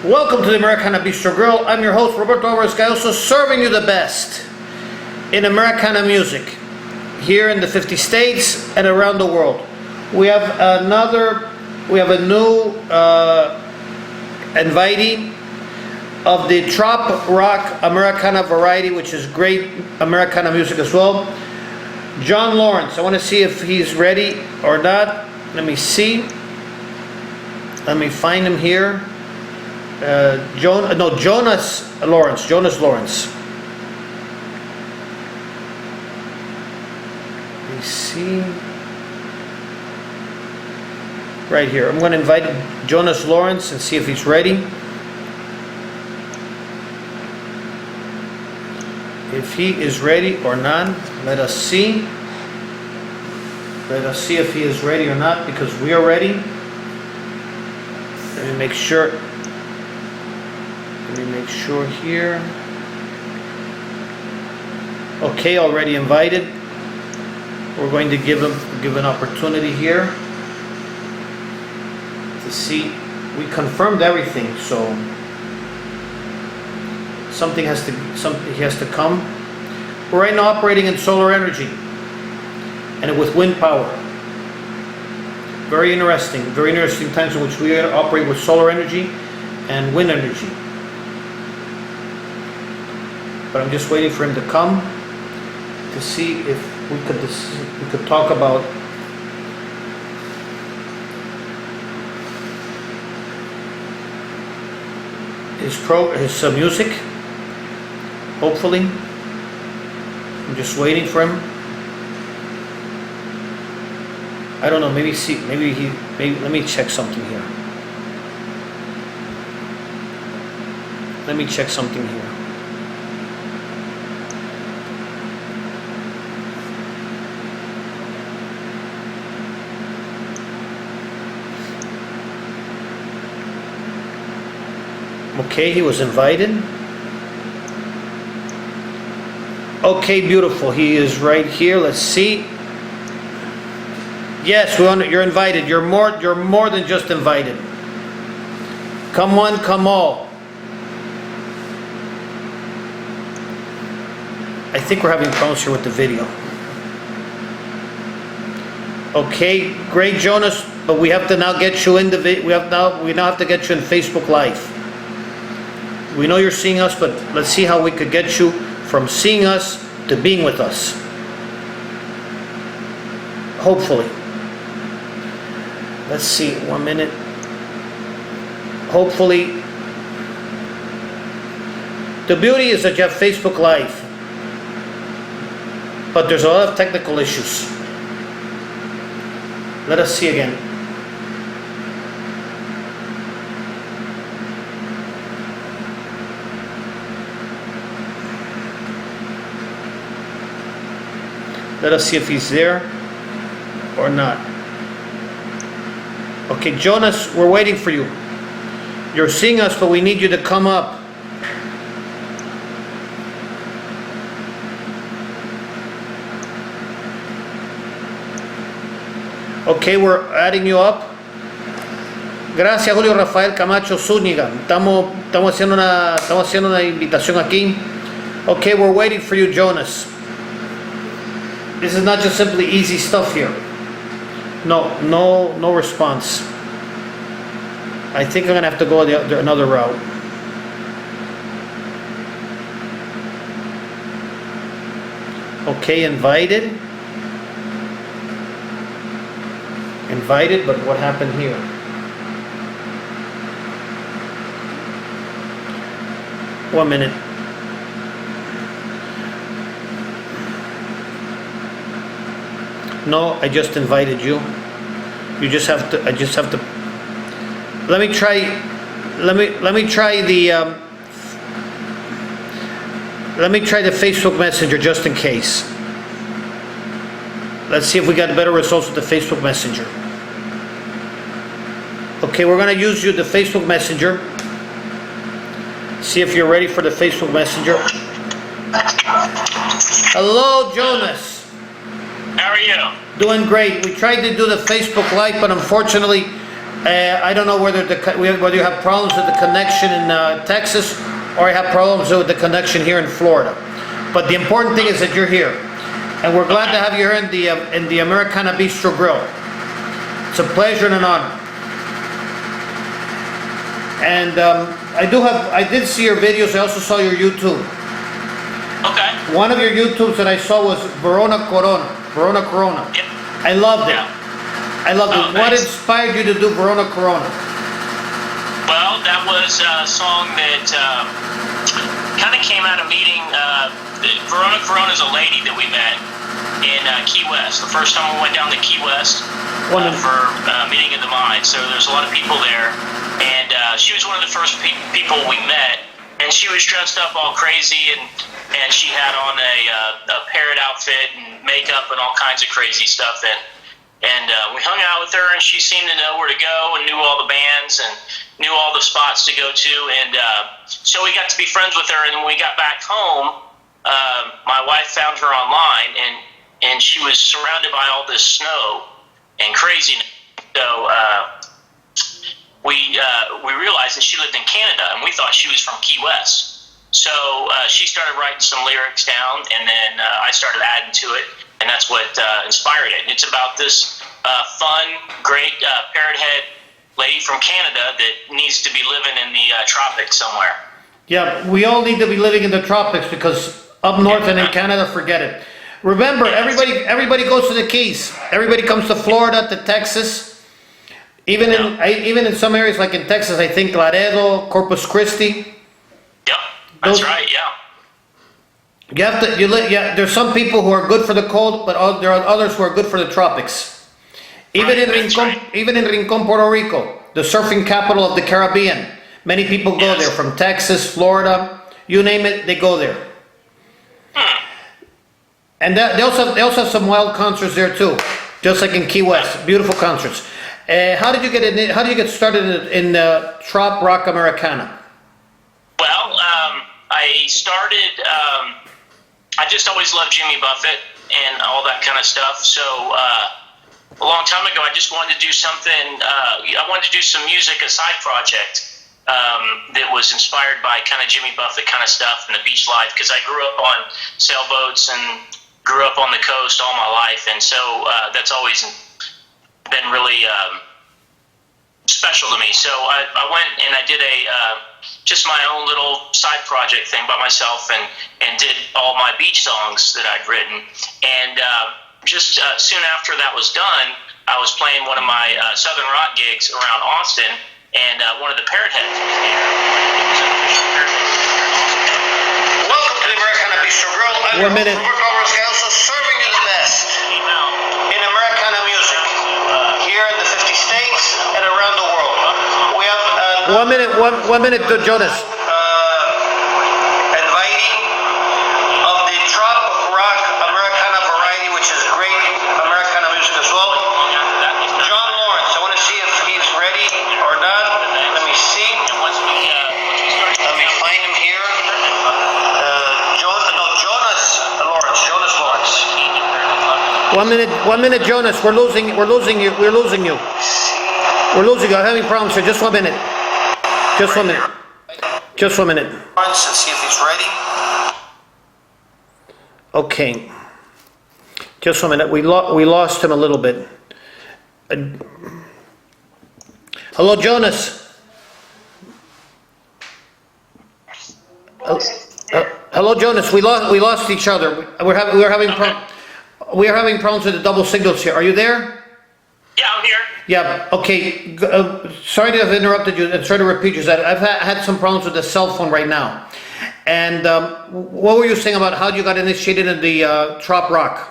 Welcome to the Americana Bistro Grill. I'm your host, Roberto Alvarez-Galloso, serving you the best in Americana music here in the 50 states and around the world. We have a new invitee of the Trop rock Americana variety, which is great Americana music as well. Jonas Lorrance. I want to see if he's ready or not. Let me see. Let me find him here. Jonas Lorrance. Jonas Lorrance. Let me see. Right here. I'm going to invite Jonas Lorrance and see if he's ready. If he is ready or not, let us see. Let us see if he is ready or not, because we are ready. Let me make sure. Let me make sure here. Okay, already invited. We're going to give an opportunity here to see. We confirmed everything, so he has to come. We're right now operating in solar energy and with wind power. Very interesting times in which we operate with solar energy and wind energy. But I'm just waiting for him to come to see if we could talk about his music. Hopefully. I'm just waiting for him. I don't know, maybe let me check something here. Let me check something here. Okay, he was invited. Okay, beautiful. He is right here. Let's see. Yes, you're invited. You're more than just invited. Come one, come all. I think we're having problems here with the video. Okay, great, Jonas. But we have to now get you in we now have to get you in Facebook Live. We know you're seeing us, but let's see how we could get you from seeing us to being with us. Hopefully. Let's see, 1 minute. Hopefully. The beauty is that you have Facebook Live, but there's a lot of technical issues. Let us see again. Let us see if he's there or not. Okay, Jonas, we're waiting for you. You're seeing us, but we need you to come up. Okay, we're adding you up. Gracias, Julio Rafael Camacho Zúñiga. Estamos haciendo una invitación aquí. Okay, we're waiting for you, Jonas. This is not just simply easy stuff here. No response. I think I'm gonna have to go another route. Okay, invited, but what happened here? One minute. No, I just invited you. I just have to. Let me try the Facebook Messenger just in case. Let's see if we got better results with the Facebook Messenger. Okay, we're gonna use the Facebook Messenger. See if you're ready for the Facebook Messenger. Hello, Jonas. How are you? Doing great. We tried to do the Facebook Live, but unfortunately, I don't know whether you have problems with the connection in Texas, or I have problems with the connection here in Florida. But the important thing is that you're here, and we're glad to have you here in the Americana Bistro Grill. It's a pleasure and an honor. And I did see your videos. I also saw your YouTube. Okay. One of your YouTubes that I saw was Verona Corona. Yep. I loved it. Yeah. I loved it. What Thanks. inspired you to do Verona Corona? Well, that was a song that kind of came out of meeting. Verona Corona is a lady that we met in Key West. The first time we went down to Key West for meeting of the mind. So there's a lot of people there. And she was one of the first people we met. And she was dressed up all crazy, and she had on a parrot outfit and makeup and all kinds of crazy stuff. And we hung out with her, and she seemed to know where to go and knew all the bands and knew all the spots to go to. And so we got to be friends with her. And when we got back home, my wife found her online, and she was surrounded by all this snow and craziness. So we realized that she lived in Canada, and we thought she was from Key West. So she started writing some lyrics down, and then I started adding to it, and that's what inspired it. And it's about this fun, great parrot head lady from Canada that needs to be living in the tropics somewhere. Yeah, we all need to be living in the tropics, because up north and in Canada, forget it. Remember, everybody goes to the Keys. Everybody comes to Florida, to Texas. Even in some areas, like in Texas, I think Laredo, Corpus Christi. Yep, that's right. Yeah. There's some people who are good for the cold, but there are others who are good for the tropics. Even in Rincon, Puerto Rico, the surfing capital of the Caribbean, many people go there from Texas, Florida, you name it, they go there. And they also have some wild concerts there too, just like in Key West, beautiful concerts. How did you get started in Trop Rock Americana? Well, I started. I just always loved Jimmy Buffett and all that kind of stuff. So a long time ago, I just wanted to do something. I wanted to do some music, a side project that was inspired by kind of Jimmy Buffett kind of stuff and the beach life, because I grew up on sailboats and grew up on the coast all my life, and so that's always been really special to me. So I went and I did just my own little side project thing by myself, and did all my beach songs that I'd written. And just soon after that was done, I was playing one of my Southern rock gigs around Austin, and one of the parrot heads was there. Welcome to the Americana Bistro Grill. I'm Roberto, Alvarez-Galloso, serving you the best in Americana music here in the 50 states and around the world. We have 1 minute to Jonas. Inviting of the Trop Rock Americana variety, which is great Americana music as well. Jonas Lorrance, I want to see if he's ready or not. Let me see. Let me find him here. Jonas Lorrance. 1 minute, Jonas. We're losing you. I'm having problems here. Just 1 minute. Just 1 minute. Let's see if he's ready. Okay. Just 1 minute. We lost him a little bit. Hello, Jonas. Hello, Jonas. We lost each other. We're having problems with the double signals here. Are you there? Yeah, I'm here. Yeah. Okay. Sorry to have interrupted you and sorry to repeat you. I've had some problems with the cell phone right now. And what were you saying about how you got initiated in the Trop Rock?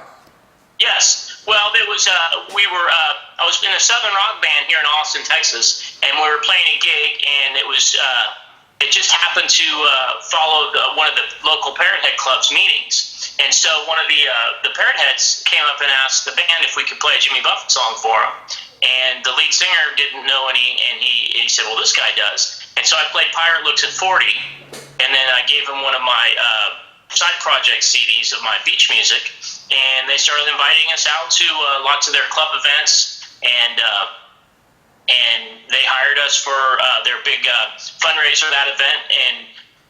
Yes. Well, it was I was in a Southern rock band here in Austin, Texas, and we were playing a gig, and it was. It just happened to follow one of the local Parrot Head Club's meetings. And so one of the Parrot Heads came up and asked the band if we could play a Jimmy Buffett song for him. And the lead singer didn't know any, and he said, well, this guy does. And so I played Pirate Looks at 40, and then I gave him one of my side project CDs of my beach music. And they started inviting us out to lots of their club events. And and they hired us for their big fundraiser, that event. And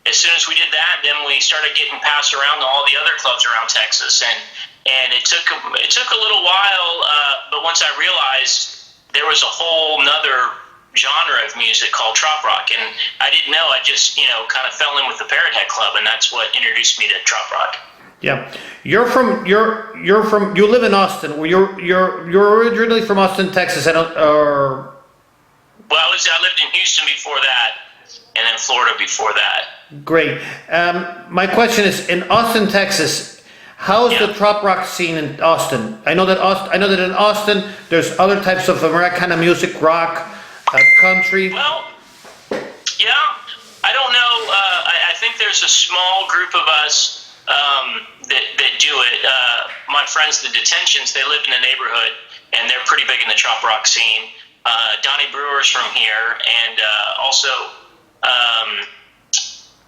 as soon as we did that, then we started getting passed around to all the other clubs around Texas, and it took a little while, but once I realized there was a whole nother genre of music called trop rock, and I didn't know. I just kind of fell in with the Parrot Head Club, and that's what introduced me to trop rock. Yeah, you live in Austin. You're originally from Austin, Texas, or? Well, I lived in Houston before that, and then Florida before that. Great. My question is, in Austin, Texas, how's the trop rock scene in Austin? I know that in Austin there's other types of Americana music, rock, country. Well, yeah, I don't know. I think there's a small group of us that do it. My friends, the Detentions, they live in the neighborhood, and they're pretty big in the trop rock scene. Donnie Brewer's from here, and also,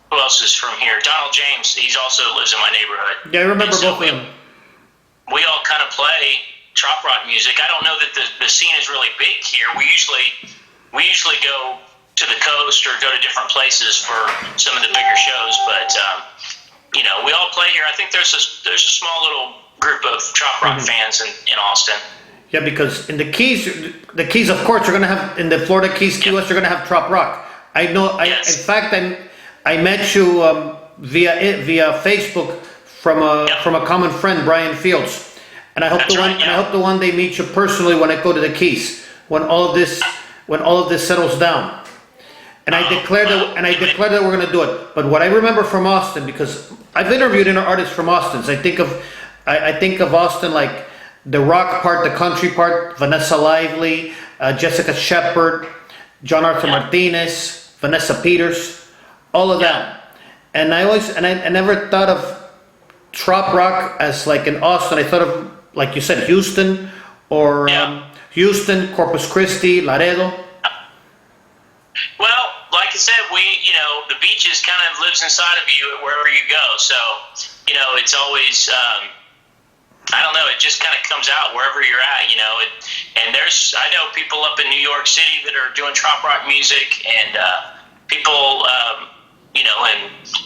who else is from here? Donald James, he also lives in my neighborhood. Yeah, I remember both of them. We all kind of play trop rock music. I don't know that the scene is really big here. We usually go to the coast or go to different places for some of the bigger shows, but we all play here. I think there's a small little group of trop rock fans in Austin. Yeah, because in the Keys, of course, you're gonna have in the Florida Keys, Key West, you're gonna have trop rock. I know. Yes. In fact, I met you via Facebook from a common friend, Brian Fields, and I hope and I hope to one day meet you personally when I go to the Keys when all of this settles down. And I declare that we're going to do it. But what I remember from Austin, because I've interviewed artists from Austin, so I think of Austin like the rock part, the country part, Vanessa Lively, Jessica Shepard, John Arthur Martinez, Vanessa Peters, all of that. And I never thought of trop rock as like in Austin. I thought of, like you said, Houston or Houston, Corpus Christi, Laredo. Well, like I said, the beaches kind of lives inside of you wherever you go. So, it's always, I don't know, it just kind of comes out wherever you're at, and I know people up in New York City that are doing trop rock music, and people, in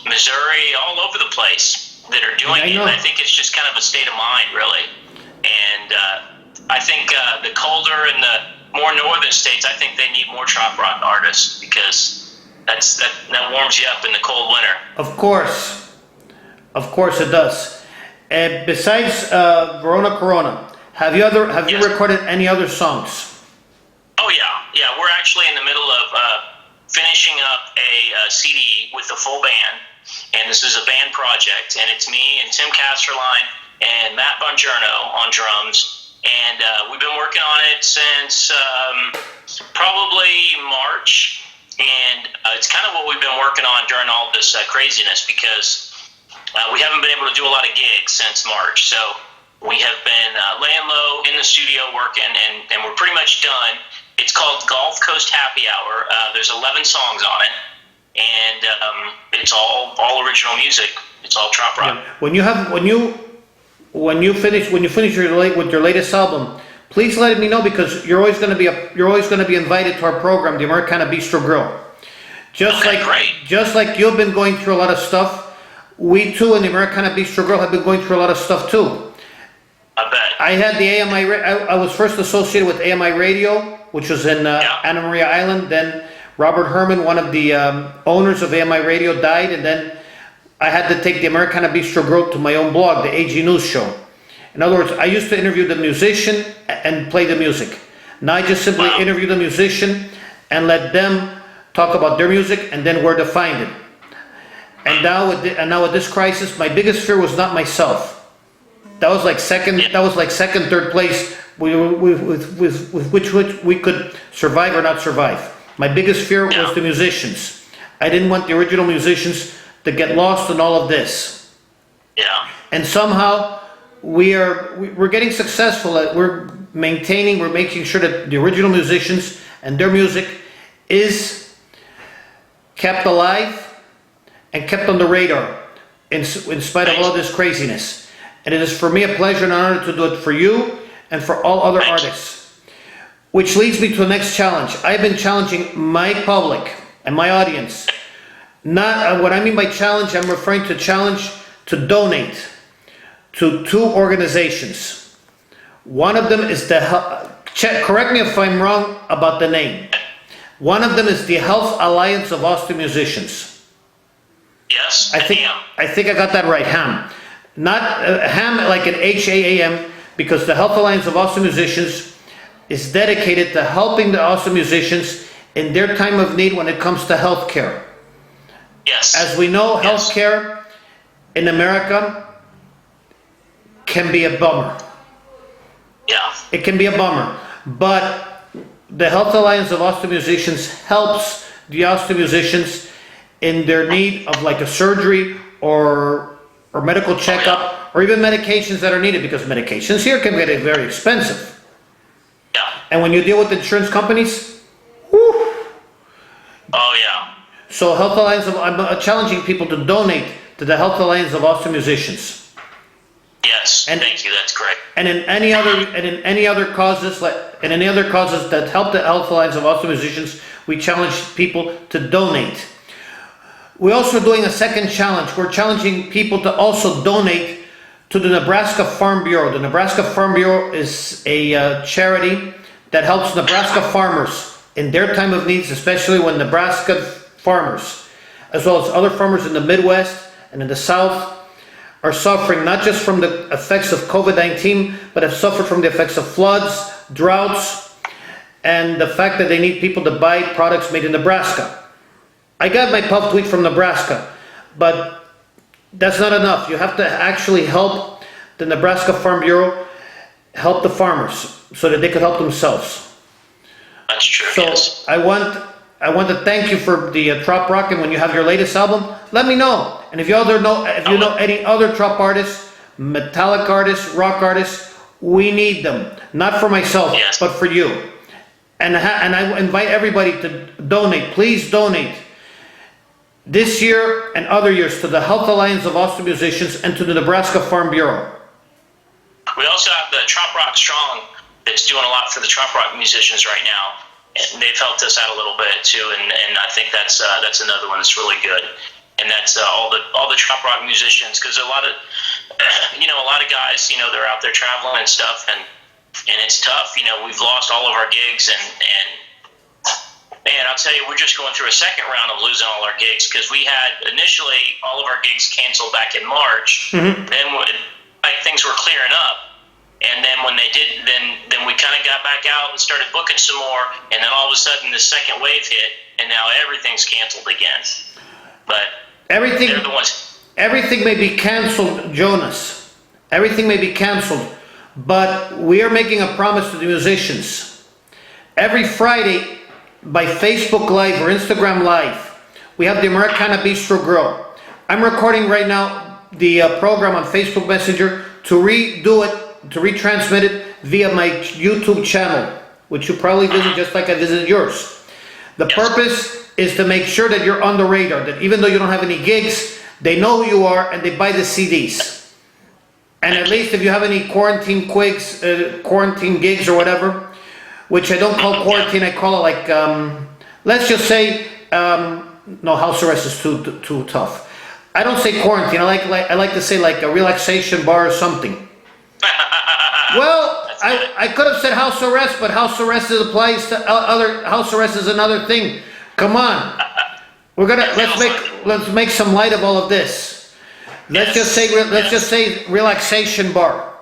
Missouri, all over the place that are doing it. And I think it's just kind of a state of mind, really. And I think the colder and the more northern states, I think they need more trop rock artists, because that warms you up in the cold winter. Of course it does. Besides Verona Corona, have you recorded any other songs? Oh yeah. We're actually in the middle of finishing up a CD with the full band, and this is a band project, and it's me and Tim Casterline and Matt Bongiorno on drums. And we've been working on it since probably March, and it's kind of what we've been working on during all this craziness, because we haven't been able to do a lot of gigs since March. So we have been laying low in the studio working, and we're pretty much done. It's called Gulf Coast Happy Hour. There's 11 songs on it, and it's all original music. It's all trop rock. Yeah. When you finish with your latest album, please let me know, because you're always going to be invited to our program, the Americana Bistro Grill. Just like you've been going through a lot of stuff, we too in the Americana Bistro Grill have been going through a lot of stuff too. I bet. I had the AMI. I was first associated with AMI Radio, which was in Anna Maria Island. Then Robert Herman, one of the owners of AMI Radio, died, and then I had to take the Americana Bistro Grill to my own blog, the AG News Show. In other words, I used to interview the musician and play the music. Now I just simply interview the musician and let them talk about their music and then where to find it. And now with this crisis, my biggest fear was not myself. That was like second, third place with which we could survive or not survive. My biggest fear was the musicians. I didn't want the original musicians to get lost in all of this. Yeah. And somehow we're getting successful at we're making sure that the original musicians and their music is kept alive and kept on the radar in spite of all this craziness. And it is for me a pleasure and honor to do it for you and for all other artists. Which leads me to the next challenge. I've been challenging my public and my audience. Not what I mean by challenge, I'm referring to challenge to donate to two organizations. One of them is correct me if I'm wrong about the name. One of them is the Health Alliance of Austin Musicians. Yes, I think I got that right, HAM. Not HAM like an HAAM, because the Health Alliance of Austin Musicians is dedicated to helping the Austin musicians in their time of need when it comes to healthcare. Yes. As we know, healthcare in America can be a bummer. Yeah. It can be a bummer, but the Health Alliance of Austin Musicians helps the Austin musicians in their need of like a surgery or medical checkup or even medications that are needed, because medications here can get very expensive. Yeah. And when you deal with insurance companies, whew. Oh yeah. So Health Alliance I'm challenging people to donate to the Health Alliance of Austin Musicians. Yes, thank you. That's great. And in any other causes that help the Health Alliance of Austin Musicians, we challenge people to donate. We're also doing a second challenge. We're challenging people to also donate to the Nebraska Farm Bureau. The Nebraska Farm Bureau is a charity that helps Nebraska farmers in their time of needs, especially when Nebraska farmers, as well as other farmers in the Midwest and in the South, are suffering not just from the effects of COVID-19, but have suffered from the effects of floods, droughts, and the fact that they need people to buy products made in Nebraska. I got my pub tweet from Nebraska, but that's not enough. You have to actually help the Nebraska Farm Bureau help the farmers so that they could help themselves. That's true. So yes. I want to thank you for the Trop Rock, and when you have your latest album, let me know. And if you know any other Trop artists, metallic artists, rock artists, we need them. Not for myself, yes, but for you. And I invite everybody to donate. Please donate this year and other years to the Health Alliance of Austin Musicians and to the Nebraska Farm Bureau. We also have the Trop Rock Strong that's doing a lot for the Trop Rock musicians right now. And they've helped us out a little bit too, and I think that's another one that's really good. And that's all the Trop Rock musicians, because a lot of guys, they're out there traveling and stuff, and it's tough. We've lost all of our gigs, and man, I'll tell you, we're just going through a second round of losing all our gigs, because we had initially all of our gigs canceled back in March. Mm-hmm. Then things were clearing up. And then when they did, then we kind of got back out and started booking some more. And then all of a sudden, the second wave hit, and now everything's canceled again. But they're the ones. Everything may be canceled, Jonas. Everything may be canceled, but we are making a promise to the musicians. Every Friday, by Facebook Live or Instagram Live, we have the Americana Bistro Grill. I'm recording right now the program on Facebook Messenger to redo it, to retransmit it via my YouTube channel, which you probably visit just like I visited yours. The purpose is to make sure that you're on the radar, that even though you don't have any gigs, they know who you are and they buy the CDs. And at least if you have any quarantine gigs or whatever, which I don't call quarantine, I call it like, let's just say, no, house arrest is too tough. I don't say quarantine, I like to say like a relaxation bar or something. Well, I could have said house arrest, but house arrest applies to other. House arrest is another thing. Come on, let's make some light of all of this. Let's just say relaxation bar.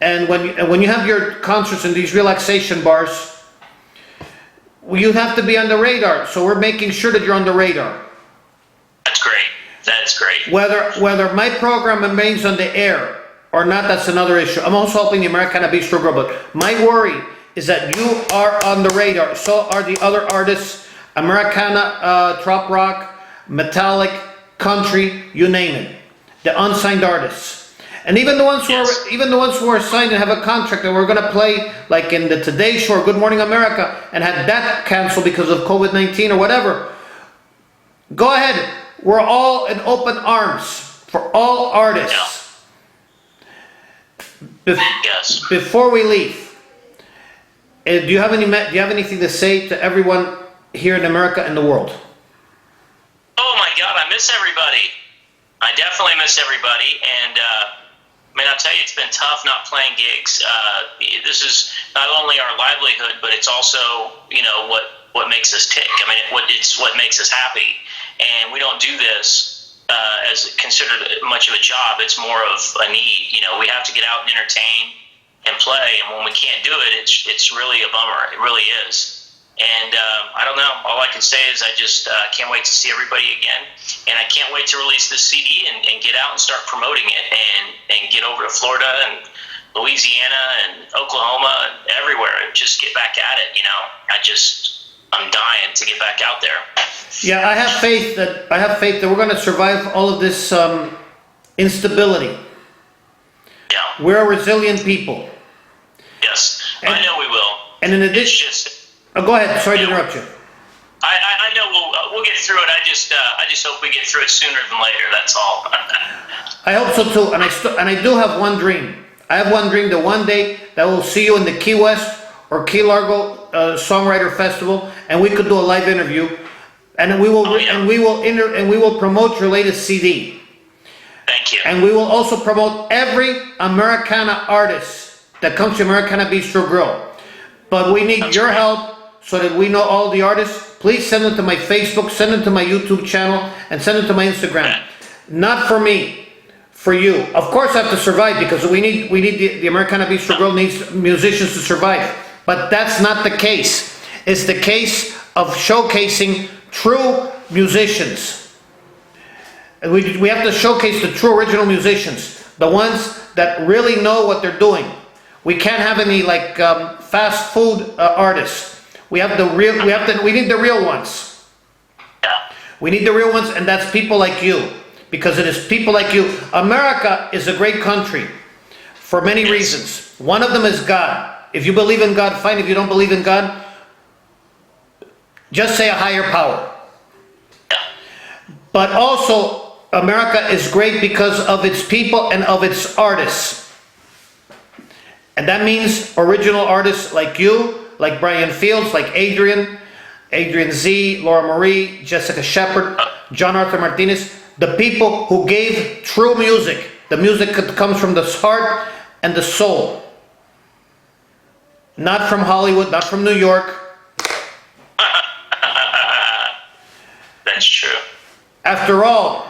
And when you have your concerts in these relaxation bars, you have to be on the radar. So we're making sure that you're on the radar. That's great. That's great. Whether my program remains on the air or not, that's another issue. I'm also helping the Americana Bistro grow, but my worry is that you are on the radar. So are the other artists, Americana, Trop Rock, Metallic, Country, you name it. The unsigned artists. And even the ones who are signed and have a contract and we're gonna play like in the Today Show or Good Morning America and had that canceled because of COVID-19 or whatever. Go ahead. We're all in open arms for all artists. Before we leave, do you have anything to say to everyone here in America and the world? Oh my God, I miss everybody. I definitely miss everybody, and I'll tell you, it's been tough not playing gigs. This is not only our livelihood, but it's also, what makes us tick. It's what makes us happy, and we don't do this as considered much of a job. It's more of a need. We have to get out and entertain and play, and when we can't do it, it's really a bummer. It really is. And I don't know. All I can say is I just can't wait to see everybody again, and I can't wait to release this CD and get out and start promoting it, and get over to Florida and Louisiana and Oklahoma and everywhere and just get back at it. I'm dying to get back out there. Yeah, I have faith that we're going to survive all of this instability. Yeah. We're a resilient people. Yes, I know we will. And in addition, go ahead. Sorry to interrupt you. I know we'll get through it. I just hope we get through it sooner than later. That's all. I hope so too. And I do have one dream. I have one dream that one day that we'll see you in the Key West or Key Largo Songwriter Festival, and we could do a live interview, and we will promote your latest CD. Thank you. And we will also promote every Americana artist that comes to Americana Bistro Grill. But we need your help so that we know all the artists. Please send them to my Facebook, send them to my YouTube channel, and send them to my Instagram. Not for me, for you. Of course I have to survive, because we need the Americana Bistro Grill needs musicians to survive. But that's not the case. It's the case of showcasing true musicians. We have to showcase the true original musicians, the ones that really know what they're doing. We can't have any fast food artists. We need the real ones. We need the real ones, and that's people like you, because it is people like you. America is a great country for many reasons. One of them is God. If you believe in God, fine. If you don't believe in God, just say a higher power. But also, America is great because of its people and of its artists. And that means original artists like you, like Brian Fields, like Adrian Z, Laura Marie, Jessica Shepard, John Arthur Martinez, the people who gave true music, the music that comes from the heart and the soul. Not from Hollywood, not from New York. That's true. After all,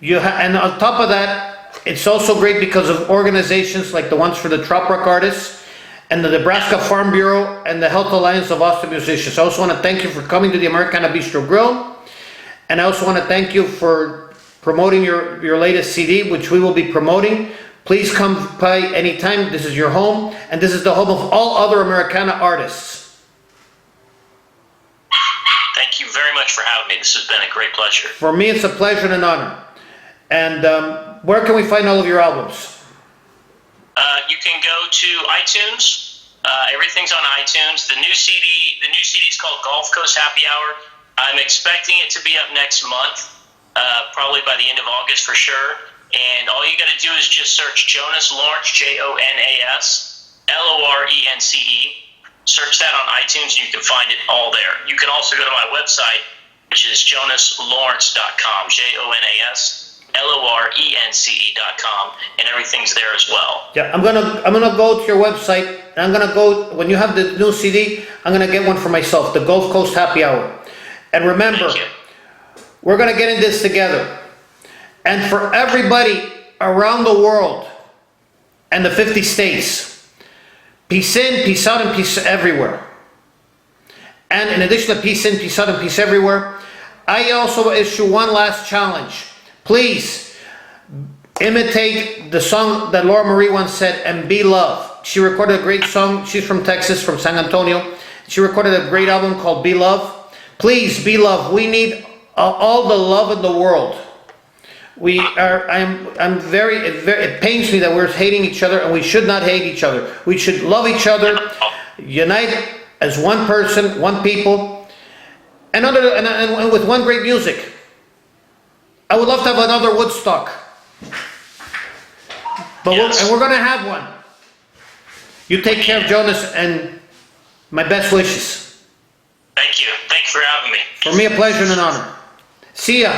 and on top of that, it's also great because of organizations like the ones for the Trop artists and the Nebraska Farm Bureau and the Health Alliance of Austin Musicians. I also want to thank you for coming to the Americana Bistro Grill, and I also want to thank you for promoting your latest CD, which we will be promoting. Please come by anytime. This is your home, and this is the home of all other Americana artists. Thank you very much for having me. This has been a great pleasure. For me, it's a pleasure and an honor. And where can we find all of your albums? You can go to iTunes. Everything's on iTunes. The new CD is called Gulf Coast Happy Hour. I'm expecting it to be up next month, probably by the end of August for sure. And all you got to do is just search Jonas Lorrance, Jonas Lorrence. Search that on iTunes, and you can find it all there. You can also go to my website, which is jonaslorrance.com, JONASLORENCE.com, and everything's there as well. Yeah, I'm gonna go to your website, and I'm gonna go, when you have the new CD, I'm gonna get one for myself, the Gulf Coast Happy Hour. And remember, we're gonna get in this together. And for everybody around the world and the 50 states, peace in, peace out, and peace everywhere. And in addition to peace in, peace out, and peace everywhere, I also issue one last challenge. Please imitate the song that Laura Marie once said, and be love. She recorded a great song. She's from Texas, from San Antonio. She recorded a great album called Be Love. Please be love. We need all the love in the world. It pains me that we're hating each other, and we should not hate each other. We should love each other, unite as one person, one people, and with one great music. I would love to have another Woodstock, but we're going to have one. You take care of Jonas, and My best wishes. Thank you. Thank you for having me. For me, a pleasure and an honor. See ya.